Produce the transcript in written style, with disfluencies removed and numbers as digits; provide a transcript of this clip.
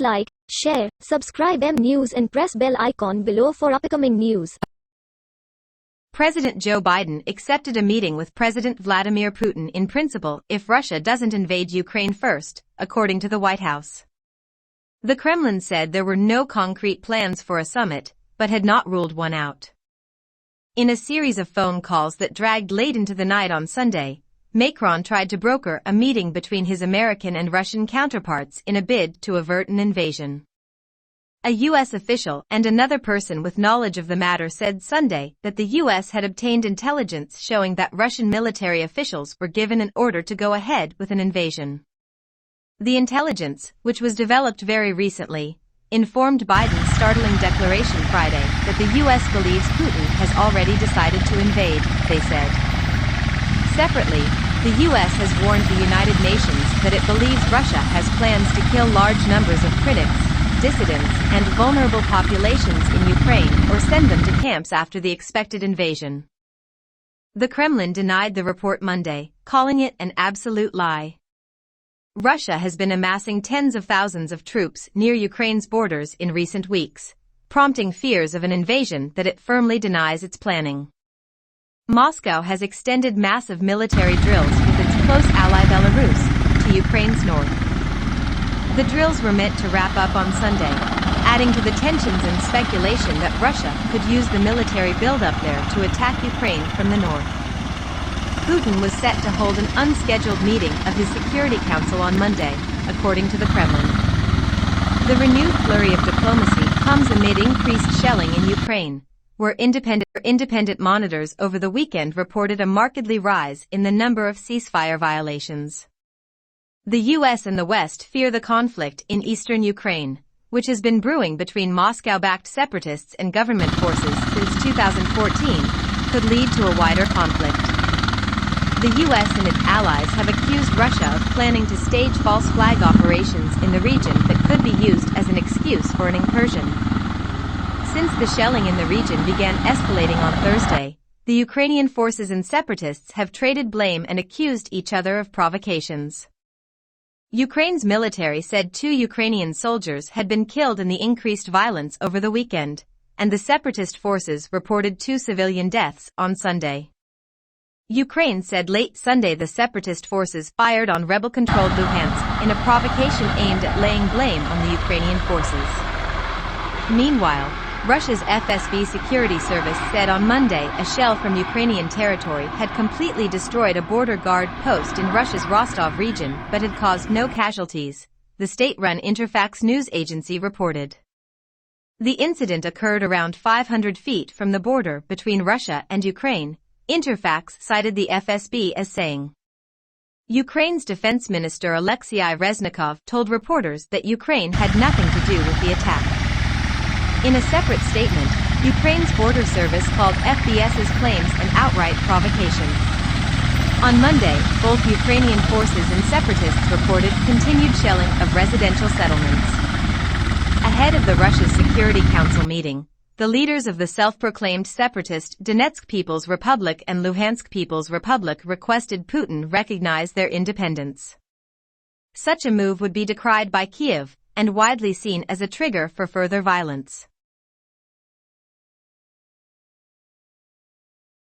like, share, subscribe News and press bell icon below for upcoming news. President Joe Biden accepted a meeting with President Vladimir Putin in principle if Russia doesn't invade Ukraine first, according to the White House. The Kremlin said there were no concrete plans for a summit, but had not ruled one out. In a series of phone calls that dragged late into the night on Sunday, Macron tried to broker a meeting between his American and Russian counterparts in a bid to avert an invasion. A U.S. official and another person with knowledge of the matter said Sunday that the U.S. had obtained intelligence showing that Russian military officials were given an order to go ahead with an invasion. The intelligence, which was developed very recently, informed Biden's startling declaration Friday that the U.S. believes Putin has already decided to invade, they said. Separately, the U.S. has warned the United Nations that it believes Russia has plans to kill large numbers of critics, dissidents, and vulnerable populations in Ukraine or send them to camps after the expected invasion. The Kremlin denied the report Monday, calling it an absolute lie. Russia has been amassing tens of thousands of troops near Ukraine's borders in recent weeks, prompting fears of an invasion that it firmly denies its planning. Moscow has extended massive military drills with its close ally Belarus to Ukraine's north. The drills were meant to wrap up on Sunday, adding to the tensions and speculation that Russia could use the military buildup there to attack Ukraine from the north. Putin was set to hold an unscheduled meeting of his Security Council on Monday, according to the Kremlin. The renewed flurry of diplomacy comes amid increased shelling in Ukraine, where independent monitors over the weekend reported a markedly rise in the number of ceasefire violations. The U.S. and the West fear the conflict in eastern Ukraine, which has been brewing between Moscow-backed separatists and government forces since 2014, could lead to a wider conflict. The U.S. and its allies have accused Russia of planning to stage false flag operations in the region that could be used as an excuse for an incursion. Since the shelling in the region began escalating on Thursday, the Ukrainian forces and separatists have traded blame and accused each other of provocations. Ukraine's military said 2 Ukrainian soldiers had been killed in the increased violence over the weekend, and the separatist forces reported 2 civilian deaths on Sunday. Ukraine said late Sunday the separatist forces fired on rebel-controlled Luhansk in a provocation aimed at laying blame on the Ukrainian forces. Meanwhile, Russia's FSB security service said on Monday a shell from Ukrainian territory had completely destroyed a border guard post in Russia's Rostov region but had caused no casualties, the state-run Interfax news agency reported. The incident occurred around 500 feet from the border between Russia and Ukraine, Interfax cited the FSB as saying. Ukraine's defense minister Alexei Reznikov told reporters that Ukraine had nothing to do with the attack. In a separate statement, Ukraine's border service called FBS's claims an outright provocation. On Monday, both Ukrainian forces and separatists reported continued shelling of residential settlements. Ahead of the Russia's Security Council meeting, the leaders of the self-proclaimed separatist Donetsk People's Republic and Luhansk People's Republic requested Putin recognize their independence. Such a move would be decried by Kyiv and widely seen as a trigger for further violence.